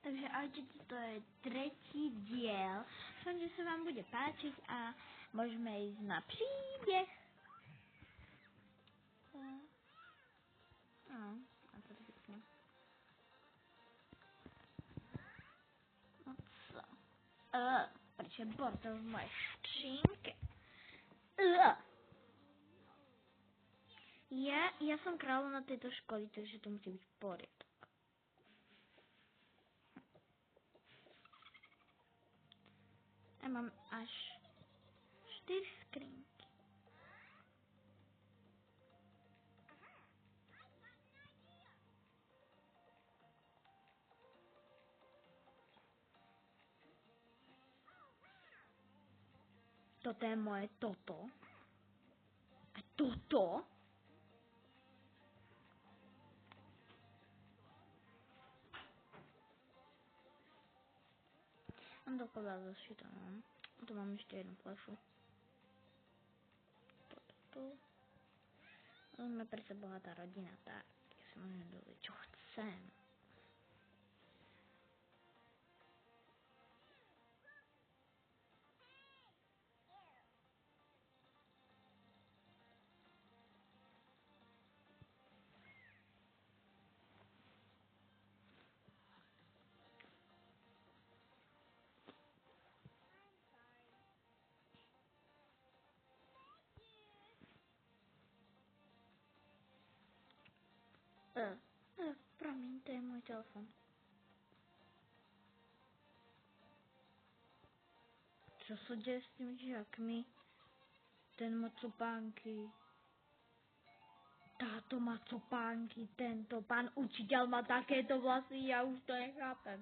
Takže ahojte, toto je tretí diel. Dúfam, že sa vám bude páčiť a môžeme ísť na príbeh. A to pekne. No co? Prečo je bordel v mojej skřínke? Ja som kráľovna tejto školy, takže to musí byť v poriadku. Ja mám až 4 skrinky. Toto je moje toto. A toto? Mám dokoľa zašito, no. Tu mám ešte jednu fľašu. Toto tu. Sme predsa bohatá rodina, tak ja si môžem dovoliť, čo chcem. Promiň, to je môj telefon. Čo sa deje s tými žiakmi? Ten má copánky. Táto má copánky, tento pán učiteľ má takéto vlasy, ja už to nechápem.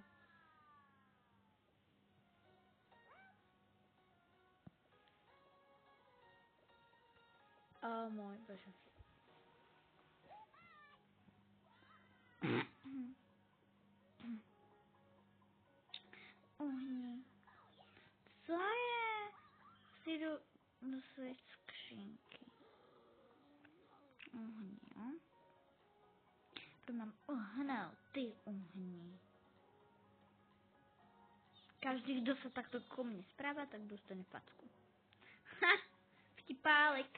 Ó môj bože. Uhni. Co je? Si jdu do svojej skřínky. Uhni, jo? Tu mám uhnal, ty uhni. Každý, kdo sa takto ku mne správa, tak dostane facku. Ha! Vtipálek.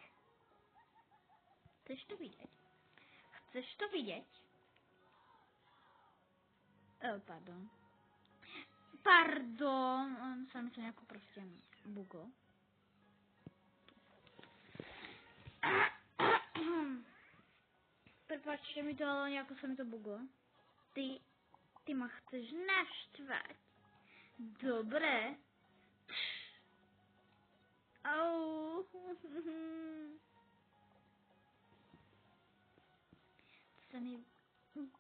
Chceš to vidieť? Chceš to vidieť? Pardon. Pardon, on sa mi to nejako proste bugol. Prepáčte mi to, ale nejako sa mi to buglo. Ty ma chceš naštvať. Dobre. Au.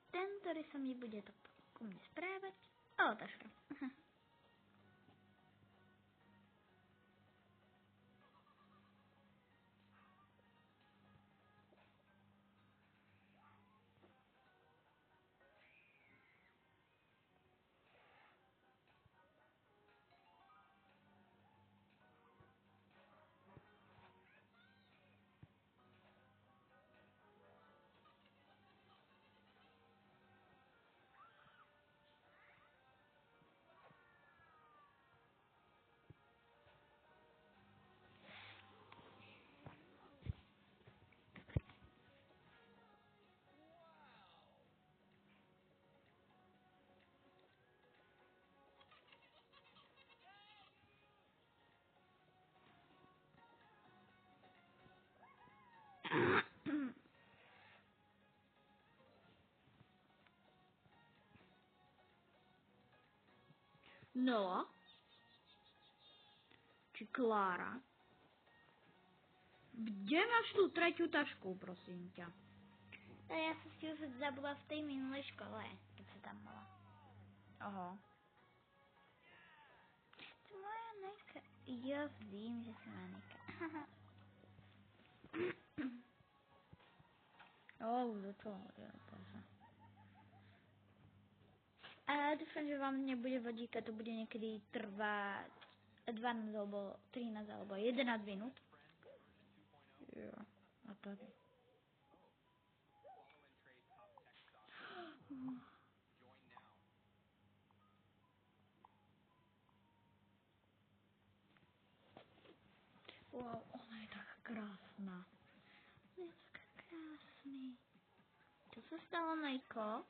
Ten, ktorý sa mi bude to ku mne správať. Taška. Noa? Či Klára? Kde máš tú tretiu tašku, prosím ťa? Ja som si už zabula v tej minulej škole, keď sa tam bola. Aha. To moja Nejka. Ja vím, že si moja Nejka. Do toho, bože. A dúfam, že vám nebude vadiť, a to bude niekedy trvať 12 alebo 13 alebo 11 minút. Jo, a tady. krásna. Je taká krásný. Čo sa stalo, Nejko?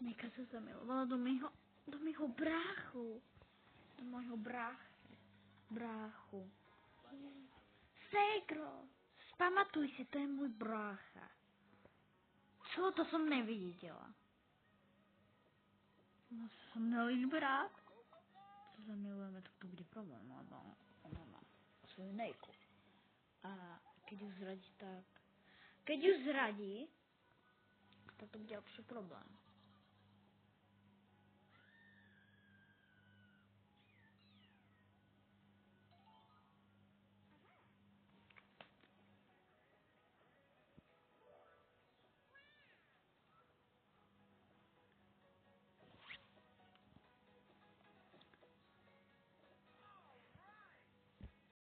Nejka sa zamilovala do mýho bráchu. Do môjho bráchu. Ségro, spamatuj si, to je môj brácha. Co, to som nevidela. No, som milý brat. Co zamilujeme, tak to bude problém, lebo ona má svoju Nejku. A keď ju zradí, tak to bude lepší problém.